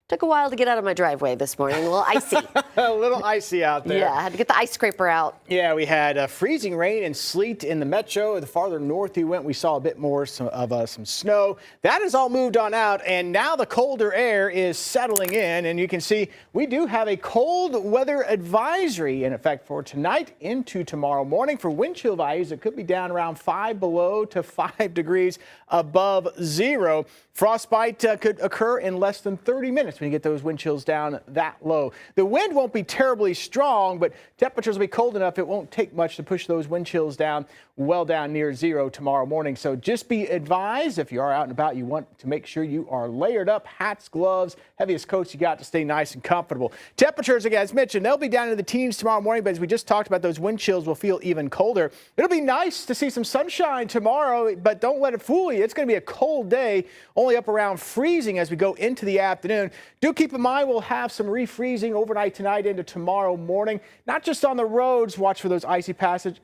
Took a while to get out of my driveway this morning. A little icy. A little icy out there. Yeah, I had to get the ice scraper out. Yeah, we had freezing rain and sleet in the metro. The farther north you went, we saw a bit more of some snow. That has all moved on out, and now the colder air is settling in. And you can see we do have a cold weather advisory in effect for tonight into tomorrow morning. For wind chill values, it could be down around 5 below to 5 degrees above zero. Frostbite could occur in less than 30 minutes when you get those wind chills down that low. The wind won't be terribly strong, but temperatures will be cold enough it won't take much to push those wind chills down well down near zero tomorrow morning. So just be advised, if you are out and about, you want to make sure you are layered up, hats, gloves, heaviest coats you got to stay nice and comfortable. Temperatures, again, as mentioned, they'll be down in the teens tomorrow morning, but as we just talked about, those wind chills will feel even colder. It'll be nice to see some sunshine tomorrow, but don't let it fool you. It's going to be a cold day, only up around freezing as we go into the afternoon. Do keep in mind we'll have some refreezing overnight tonight into tomorrow morning. Not just on the roads, watch for those icy patches,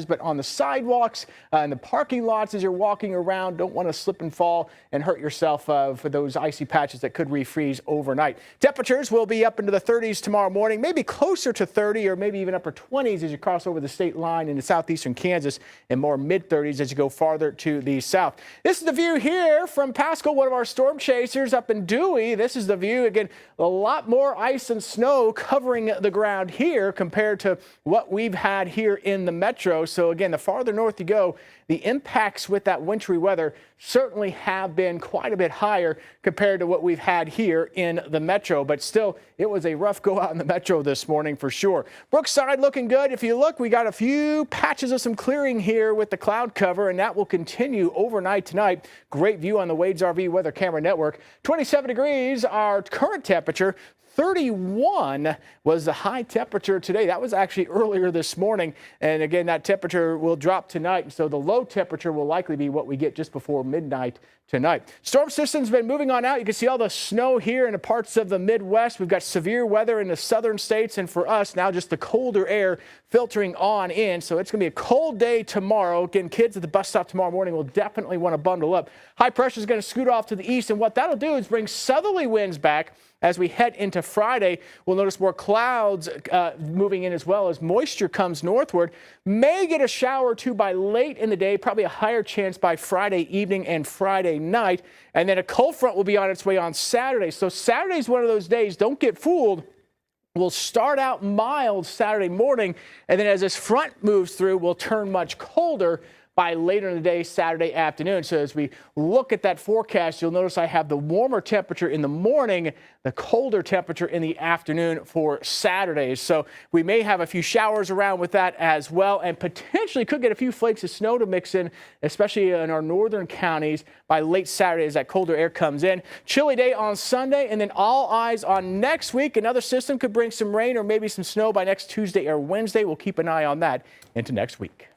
but on the sidewalks and the parking lots as you're walking around. Don't want to slip and fall and hurt yourself for those icy patches that could refreeze overnight. Temperatures will be up into the 30s tomorrow morning, maybe closer to 30 or maybe even upper 20s as you cross over the state line into southeastern Kansas, and more mid 30s as you go farther to the south. This is the view here from Pascal, one of our storm chasers up in Dewey. This is the view. Again, a lot more ice and snow covering the ground here compared to what we've had here in the metro. So again, the farther north you go, the impacts with that wintry weather certainly have been quite a bit higher compared to what we've had here in the metro. But still, it was a rough go out in the metro this morning for sure. Brookside looking good. If you look, we got a few patches of some clearing here with the cloud cover, and that will continue overnight tonight. Great view on the Wade's RV Weather Camera Network. 27 degrees, our current temperature. 31 was the high temperature today. That was actually earlier this morning. And again, that temperature will drop tonight. So the low temperature will likely be what we get just before midnight tonight. Storm system's been moving on out. You can see all the snow here in the parts of the Midwest. We've got severe weather in the southern states. And for us now, just the colder air filtering on in. So it's going to be a cold day tomorrow. Again, kids at the bus stop tomorrow morning will definitely want to bundle up. High pressure is going to scoot off to the east. And what that'll do is bring southerly winds back. As we head into Friday, we'll notice more clouds moving in as well as moisture comes northward. May get a shower or two by late in the day, probably a higher chance by Friday evening and Friday night. And then a cold front will be on its way on Saturday. So Saturday's one of those days, don't get fooled. We'll start out mild Saturday morning, and then as this front moves through, we'll turn much colder by later in the day, Saturday afternoon. So as we look at that forecast, you'll notice I have the warmer temperature in the morning, the colder temperature in the afternoon for Saturdays. So we may have a few showers around with that as well, and potentially could get a few flakes of snow to mix in, especially in our northern counties by late Saturday as that colder air comes in. Chilly day on Sunday, and then all eyes on next week. Another system could bring some rain or maybe some snow by next Tuesday or Wednesday. We'll keep an eye on that into next week.